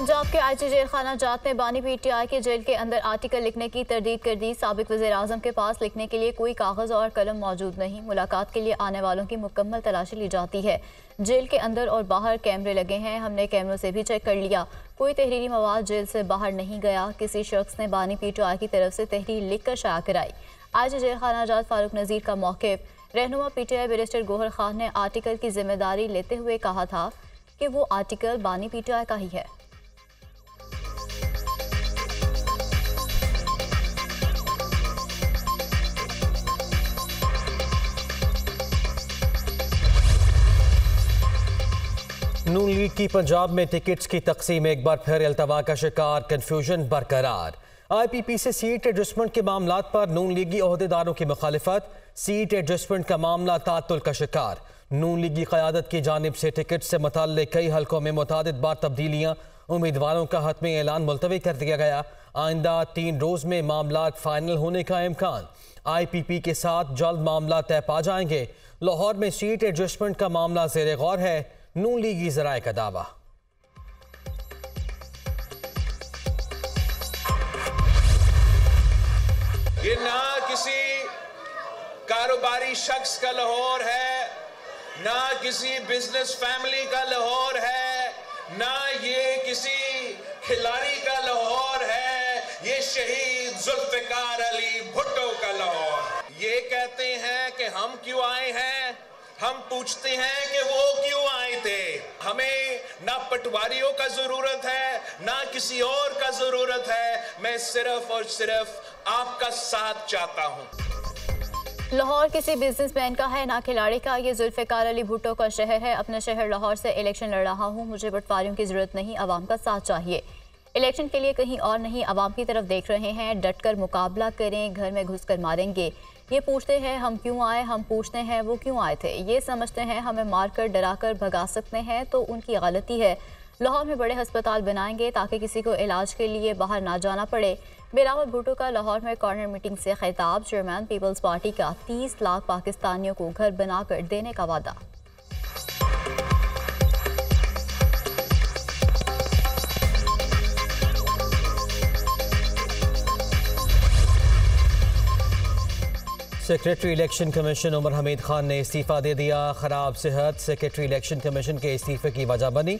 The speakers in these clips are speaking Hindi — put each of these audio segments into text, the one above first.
पंजाब के आईजी जेल खाना जात में बानी पीटीआई के जेल के अंदर आर्टिकल लिखने की तरदीद कर दी। साबिक वज़ीर-ए-आज़म के पास लिखने के लिए कोई कागज़ और कलम मौजूद नहीं। मुलाकात के लिए आने वालों की मुकम्मल तलाशी ली जाती है। जेल के अंदर और बाहर कैमरे लगे हैं, हमने कैमरों से भी चेक कर लिया। कोई तहरीरी मवाद जेल से बाहर नहीं गया। किसी शख्स ने बानी पीटीआई की तरफ से तहरीर लिख कर शाया कराई। आईजी जेल खाना जात फारूक नज़ीर का मौक़िफ़। रहनुमा पीटीआई बैरिस्टर गोहर खान ने आर्टिकल की जिम्मेदारी लेते हुए कहा था कि वो आर्टिकल बानी पीटीआई का ही है। नून लीग की पंजाब में टिकट्स की तकसीम एक बार फिर अल्तवा का शिकार, कंफ्यूजन बरकरार। IPP से सीट एडजस्टमेंट के मामलात पर नून लीगी ओहदेदारों की मुखालिफत, सीट एडजस्टमेंट का मामला तातुल का शिकार। नून लीगी क़यादत की जानिब से टिकट से मुताल्लिक़ कई हलकों में मुतादिद बार तब्दीलियाँ, उम्मीदवारों का हतमी ऐलान मुलतवी कर दिया गया। आइंदा 3 रोज़ में मामलात फाइनल होने का इम्कान। IPP के साथ जल्द मामला तय पा जाएंगे। लाहौर में सीट एडजस्टमेंट का मामला ज़ेर गौर है, नून लीगी ज़राए का दावा। ये ना किसी कारोबारी शख्स का लाहौर है, ना किसी बिजनेस फैमिली का लाहौर है, ना ये किसी खिलाड़ी का लाहौर है, ये शहीद जुल्फ़िकार अली भुट्टो का लाहौर। ये कहते हैं कि हम क्यों आए हैं, हम पूछते हैं कि वो क्यों आए थे। हमें ना पटवारियों का जरूरत है, ना किसी और का जरूरत है। मैं सिर्फ और सिर्फ आपका साथ चाहता हूं। लाहौर किसी बिजनेसमैन का है, ना खिलाड़ी का। ये जुल्फ़िकार अली भुट्टो का शहर है। अपने शहर लाहौर से इलेक्शन लड़ रहा हूँ। मुझे पटवारियों की जरूरत नहीं, आवाम का साथ चाहिए। इलेक्शन के लिए कहीं और नहीं, आवाम की तरफ देख रहे हैं। डट कर मुकाबला करें, घर में घुस कर मारेंगे। ये पूछते हैं हम क्यों आए, हम पूछते हैं वो क्यों आए थे। ये समझते हैं हमें मारकर डराकर भगा सकते हैं, तो उनकी गलती है। लाहौर में बड़े अस्पताल बनाएंगे ताकि किसी को इलाज के लिए बाहर ना जाना पड़े। बिलावल भुट्टो का लाहौर में कॉर्नर मीटिंग से खिताब। चेयरमैन पीपल्स पार्टी का 30 लाख पाकिस्तानियों को घर बनाकर देने का वादा। Secretary election commission Umar Hameed Khan ने इस्तीफ़ा दे दिया। ख़राब सेहत सेक्रेटरी इलेक्शन कमीशन के इस्तीफ़े की वजह बनी।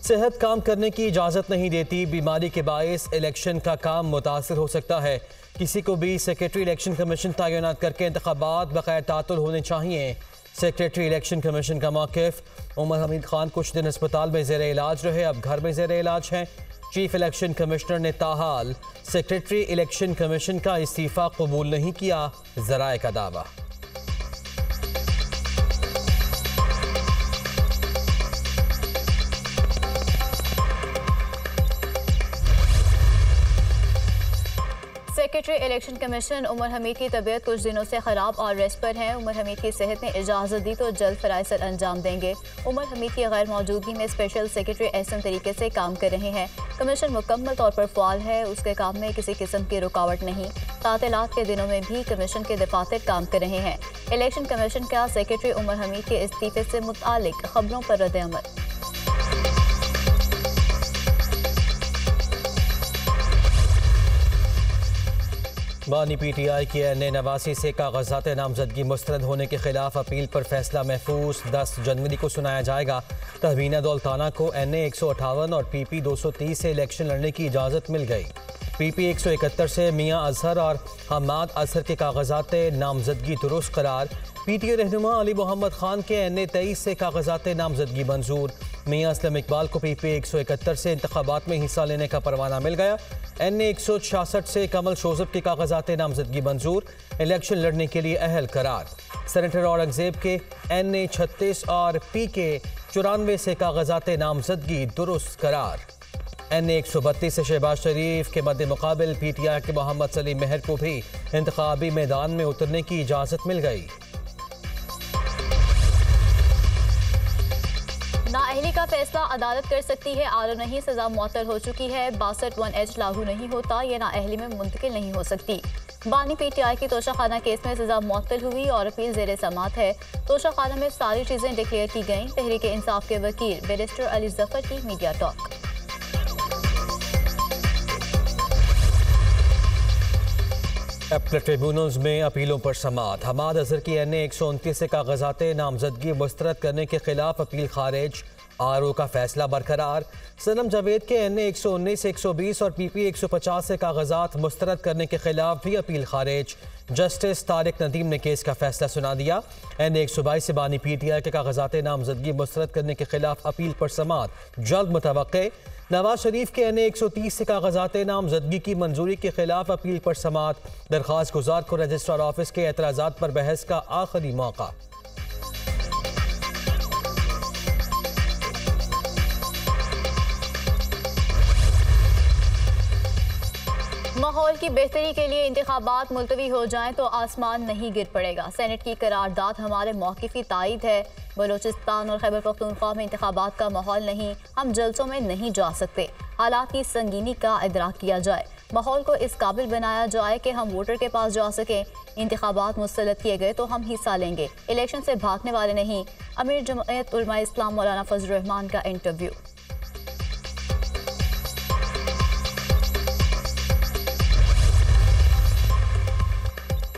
सेहत काम करने की इजाज़त नहीं देती। बीमारी के बायस इलेक्शन का काम मुतासर हो सकता है। किसी को भी सेक्रेटरी इलेक्शन कमीशन तैनात करके इंतखाबात बगैर तातुल होने चाहिए। सेक्रेटरी इलेक्शन कमीशन का मौक़िफ़। उमर हमीद खान कुछ दिन अस्पताल में ज़ेर इलाज रहे, अब घर में ज़ेर इलाज हैं। चीफ इलेक्शन कमिश्नर ने ताहाल सेक्रेटरी इलेक्शन कमीशन का इस्तीफ़ा कबूल नहीं किया, ज़राए का दावा। Secretary election commission Umar Hameed की तबीयत कुछ दिनों से ख़राब और रेस्ट पर है। उमर हमीद की सेहत ने इजाज़त दी तो जल्द फ़राइज़ अंजाम देंगे। उमर हमीद की गैर मौजूदगी में स्पेशल सेक्रेटरी अहसन तरीके से काम कर रहे हैं। कमीशन मुकम्मल तौर पर फ़ाल है, उसके काम में किसी किस्म की रुकावट नहीं। तातीलात के दिनों में भी कमीशन के दफातर काम कर रहे हैं। इलेक्शन कमीशन का सेक्रेटरी उमर हमीद के इस्तीफ़े से मुतालिक खबरों पर रद्द-ए-अमल। बानी पीटीआई की NA नवासी से कागजात नामजदगी मुस्तरद होने के खिलाफ अपील पर फैसला महफूज 10 जनवरी को सुनाया जाएगा। तहवीना दौलताना को NA 158 और PP 230 से इलेक्शन लड़ने की इजाज़त मिल गई। PP 171 से मियाँ अजहर और हमाद अजहर के कागजात नामजदगी दुरुस्त करार। PTI रहनुमा अली मोहम्मद खान के NA 23 से कागजात नामजदगी मंजूर। मियाँ असलम इकबाल को PP 171 से इंतखाबात में हिस्सा लेने का परवाना मिल गया। NA 166 से कमल शोजब के कागजात नामजदगी मंजूर, इलेक्शन लड़ने के लिए अहल करार। सेनेटर औरंगजेब के NA 36 और PK 94 से कागजात नामजदगी दुरुस्त करार। NA 132 से शहबाज शरीफ के मद्दे मुकाबिल PTI के मोहम्मद सलीम मेहर को भी इंतखाबी मैदान में उतरने की इजाज़त मिल गई। नाअहली का फैसला अदालत कर सकती है, आलो नहीं, सजा मुअत्तल हो चुकी है। 62(1)H लागू नहीं होता, यह नाअहली में मुंतकिल नहीं हो सकती। बानी पीटीआई की तोशाखाना केस में सजा मुअत्तल हुई और अपील ज़ेर समात है। तोशाखाना में सारी चीज़ें डिक्लेयर की गईं। तहरीक इंसाफ के वकील बैरिस्टर अली जफर की मीडिया टॉक। अपील ट्रिब्यूनल्स में अपीलों पर समाअत। हमाद अजहर की NA 129 से कागजात नामजदगी मुस्तरद करने के खिलाफ अपील खारिज। RO का फैसला बरकरार। सनम जावेद के NA 119, 120 और PP 150 से कागजात मुस्तरद करने के खिलाफ भी अपील खारिज। जस्टिस तारिक नदीम ने केस का फैसला सुना दिया। NA 122 से बानी PTI के कागजात नामजदगी मुस्तरद करने के खिलाफ अपील पर समाअत जल्द मुतवक्के। नवाज शरीफ के NA 130 से कागजात नामजदगी की मंजूरी के खिलाफ अपील पर समाअत। दरख्वास्त गुजार को रजिस्ट्रार ऑफिस के एतराज़ात पर बहस का आखिरी मौका। माहौल की बेहतरी के लिए इंतखाबात मुलतवी हो जाएं तो आसमान नहीं गिर पड़ेगा। सेनेट की करारदाद हमारे मौक़िफ़ी तायद है। बलूचिस्तान और खैबर पख्तूनख्वा में इंतखाबात का माहौल नहीं, हम जलसों में नहीं जा सकते। हालात की संगीनी का इदराक किया जाए, माहौल को इस काबिल बनाया जाए कि हम वोटर के पास जा सकें। इंतखाबात मुस्तरद किए गए तो हम हिस्सा लेंगे, इलेक्शन से भागने वाले नहीं। अमीर जमायत उलमा इस्लाम मौलाना फजल रहमान का इंटरव्यू।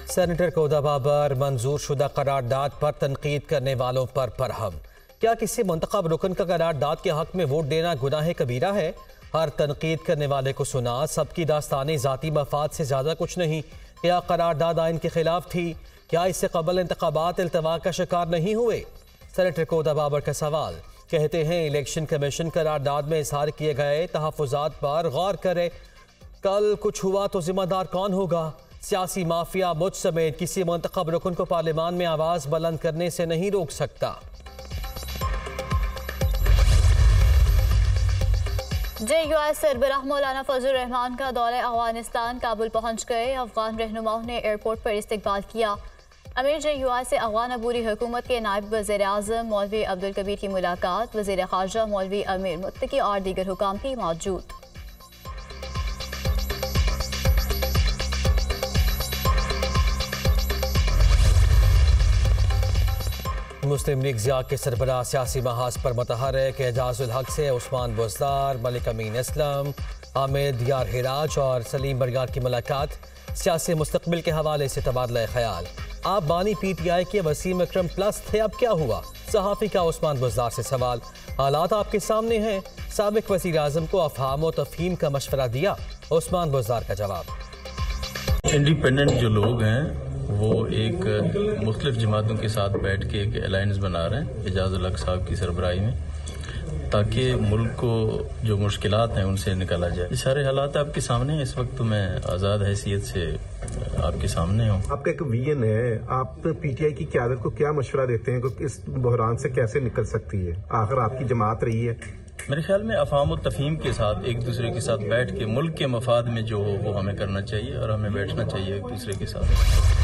सेनेटर कोदा बाबर मंजूर शुदा करारदाद पर तनकीद करने वालों पर बरहम। क्या किसी मुंतखब रुकन का करारदाद के हक में वोट देना गुनाह कबीरा है? हर तनकीद करने वाले को सुना, सबकी दास्तानी ज़ाती मफाद से ज़्यादा कुछ नहीं। क्या करारदाद आइन के खिलाफ थी? क्या इससे कबल इंतखाबात इल्तवा का शिकार नहीं हुए? सेनेटर कोदा बाबर का सवाल। कहते हैं इलेक्शन कमीशन करारदाद में इजहार किए गए तहफ़्फ़ुज़ात पर गौर करे। कल कुछ हुआ तो जिम्मेदार कौन होगा? सियासी माफिया मुझ समेत किसी मुंतखब रुकन को पार्लियामान में आवाज़ बुलंद करने से नहीं रोक सकता। JUI सरबराह मौलाना फजल रहमान का दौरा अफगानिस्तान काबुल पहुंच गए। अफगान रहनुमाओं ने एयरपोर्ट पर इस्तकबाल किया। अमीर JUI से अफगान अबूरी हुकूमत के नायब वज़ीर आज़म मौलवी अब्दुल कबीर की मुलाकात। वज़ीर ख़ारजा मौलवी अमीर मुत्तकी और दीगर हुकाम भी मौजूद। मुस्लिम लीग ज़िया के सरबराह सियासी महाज पर मुतहर्रिक एजाजुल हक से उस्मान बुज़दार, मलिक अमीन असलम, हामिद यार हिराज और सलीम बरगार की मुलाकात। सियासी मुस्तकबिल के हवाले से तबादला ख्याल। आप बानी PTI के वसीम अकरम प्लस थे, अब क्या हुआ? सहाफ़ी का उस्मान बुज़दार से सवाल। हालात आपके सामने हैं। साबिक वज़ीर आज़म को अफ़हाम व तफ़हीम का मशवरा दिया। उस्मान बुज़दार का जवाब। इंडिपेंडेंट जो लोग हैं वो एक मुख्तलिफ जमातों के साथ बैठ के एक अलायंस बना रहे हैं एजाजुल हक साहब की सरबराही में, ताकि मुल्क को जो मुश्किलात हैं उनसे निकाला जाए। ये सारे हालात आपके सामने हैं। इस वक्त तो मैं आज़ाद हैसियत से आपके सामने हूँ। आपका एक विजन है, आप PTI की क़यादत को क्या मशवरा देते हैं कि इस बहरान से कैसे निकल सकती है? आखिर आपकी जमात रही है। मेरे ख्याल में अफ़हाम और तफ़हीम के साथ एक दूसरे के साथ बैठ के मुल्क के मफाद में जो हो वो हमें करना चाहिए और हमें बैठना चाहिए एक दूसरे के साथ।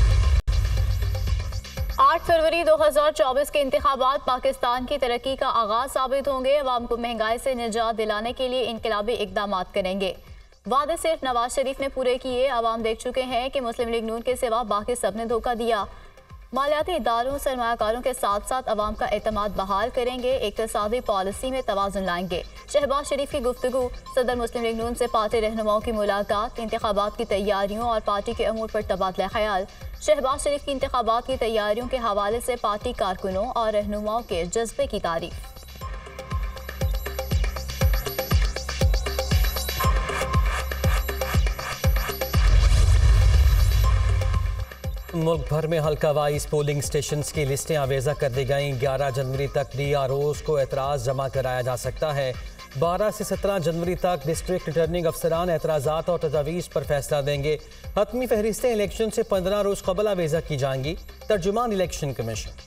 8 फरवरी 2024 के इंतखाबात पाकिस्तान की तरक्की का आगाज साबित होंगे। अवाम को महंगाई से निजात दिलाने के लिए इनकलाबी इकदाम करेंगे। वादे सिर्फ नवाज शरीफ ने पूरे किए। अवाम देख चुके हैं कि मुस्लिम लीग नून के सिवा बाकी सब ने धोखा दिया। मालियाती इदारों सरमायाकारों के साथ साथ अवाम का एतमाद बहाल करेंगे। इक़्तिसादी पॉलिसी में तवाज़ुन लाएंगे। शहबाज शरीफ की गुफ्तगू। सदर मुस्लिम लीग नून से पार्टी रहनुमाओं की मुलाकात। इंतखाबात की तैयारियों और पार्टी के अमूर पर तबादला ख्याल। शहबाज शरीफ की इंतखाबात की तैयारियों के हवाले से पार्टी कारकुनों और रहनुमाओं के जज्बे की तारीफ। मुल्क भर में हल्का वाइज पोलिंग स्टेशन की लिस्टें आवेजा कर दी गई। 11 जनवरी तक DROs को एतराज़ जमा कराया जा सकता है। 12 से 17 जनवरी तक डिस्ट्रिक्ट रिटर्निंग अफसरान एतराज़ात और तजावीज़ पर फैसला देंगे। हतमी फहरिस्तें इलेक्शन से 15 रोज़ कबल आवेजा की जाएंगी। तर्जुमान इलेक्शन कमीशन।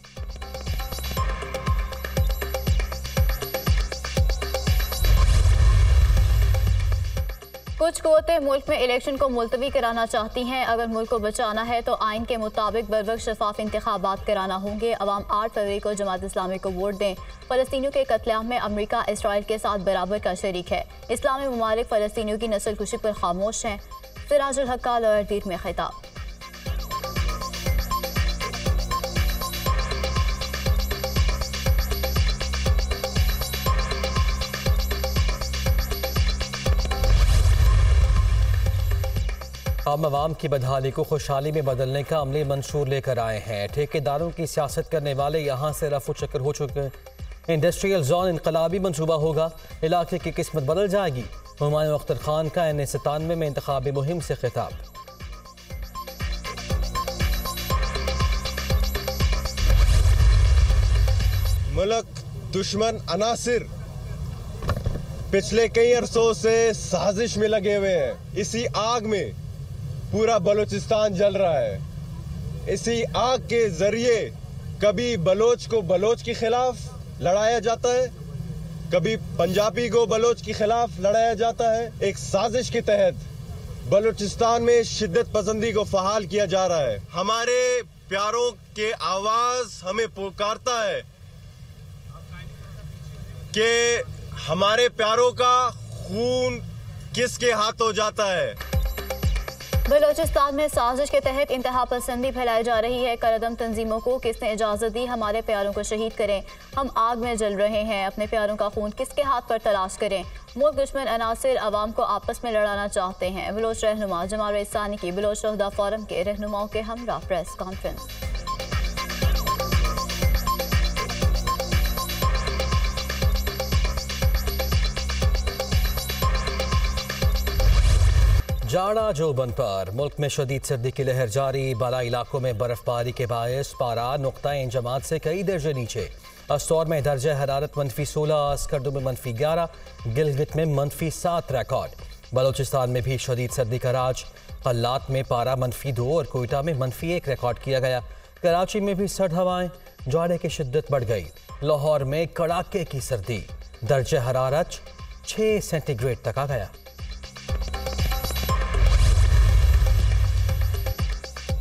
कुछ कुव्वतें मुल्क में इलेक्शन को मुलतवी कराना चाहती हैं। अगर मुल्क को बचाना है तो आइन के मुताबिक बरवक्त शफाफ इंतखाबात कराना होंगे। अवाम 8 फरवरी को जमात इस्लामी को वोट दें। फ़लस्तीनियों के कत्लेआम में अमरीका इसराइल के साथ बराबर का शरीक है। इस्लामी ममालिक फ़लस्तीनियों की नस्ल कुशी पर खामोश हैं। सिराजुल हक का लॉयर दीर में खिताब। हम आवाम की बदहाली को खुशहाली में बदलने का अमली मंशूर लेकर आए हैं। ठेकेदारों की सियासत करने वाले यहाँ से रफू चक्कर हो चुके हैं। इंडस्ट्रियल जोन इनकलाबी मंसूबा होगा, इलाके की किस्मत बदल जाएगी। हुमायूं अख्तर खान का NA-97 में इंतखाबी मुहिम से खिताब। मुल्क दुश्मन अनासिर पिछले कई अरसों से साजिश में लगे हुए हैं। इसी आग में पूरा बलूचिस्तान जल रहा है। इसी आग के जरिए कभी बलोच को बलोच के खिलाफ लड़ाया जाता है, कभी पंजाबी को बलोच के खिलाफ लड़ाया जाता है। एक साजिश के तहत बलूचिस्तान में शिद्दत पसंदी को फहाल किया जा रहा है। हमारे प्यारों के आवाज हमें पुकारता है कि हमारे प्यारों का खून किसके हाथों जाता है। बलूचिस्तान में साजिश के तहत इंतहा पसंदी फैलाई जा रही है। करदम तंजीमों को किसने इजाज़त दी हमारे प्यारों को शहीद करें? हम आग में जल रहे हैं, अपने प्यारों का खून किसके हाथ पर तलाश करें? मुल्क दुश्मन अनासिर अवाम को आपस में लड़ाना चाहते हैं। बलोच रहनुमा जमाल रईसानी की बलोच शहदा फोरम के रहनुमाओं के हमरा प्रेस कॉन्फ्रेंस। जाड़ा जोबन पर मुल्क में शदीद सर्दी की लहर जारी। बाला इलाकों में बर्फबारी के बायस पारा नुक्ता इंजमात से कई दर्जे नीचे। अस्तौर में दर्जा हरारत -16, स्कर्दू में -11, गिलगित में -7 रिकॉर्ड। बलूचिस्तान में भी शदीद सर्दी का राज। कल्लात में पारा -2 और कोयटा में -1 रिकॉर्ड किया गया। कराची में भी सर्द हवाएं, जाड़े की शिद्दत बढ़ गई। लाहौर में कड़ाके की सर्दी, दर्जा हरारत 6 सेंटीग्रेड तक आ गया।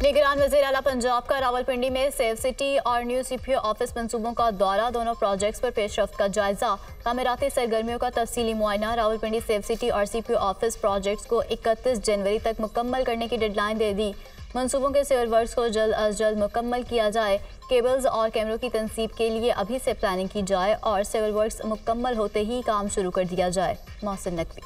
निगरान वज़ीर आला पंजाब का रावलपिंडी में सेव सिटी और न्यू CPO ऑफिस मंसूबों का दौरा। दोनों प्रोजेक्ट्स पर पेशरफ्त का जायजा। तामीराती सरगर्मियों का तफसीली मुआयना। रावलपिंडी सेव सिटी और CPO ऑफिस प्रोजेक्ट्स को 31 जनवरी तक मुकम्मल करने की डेडलाइन दे दी। मंसूबों के सिविल वर्क्स को जल्द अज जल्द मुकम्मल किया जाए। केबल्स और कैमरों की तनसीब के लिए अभी से प्लानिंग की जाए और सिविल वर्क्स मुकम्मल होते ही काम शुरू कर दिया जाए। मोहसिन नकवी।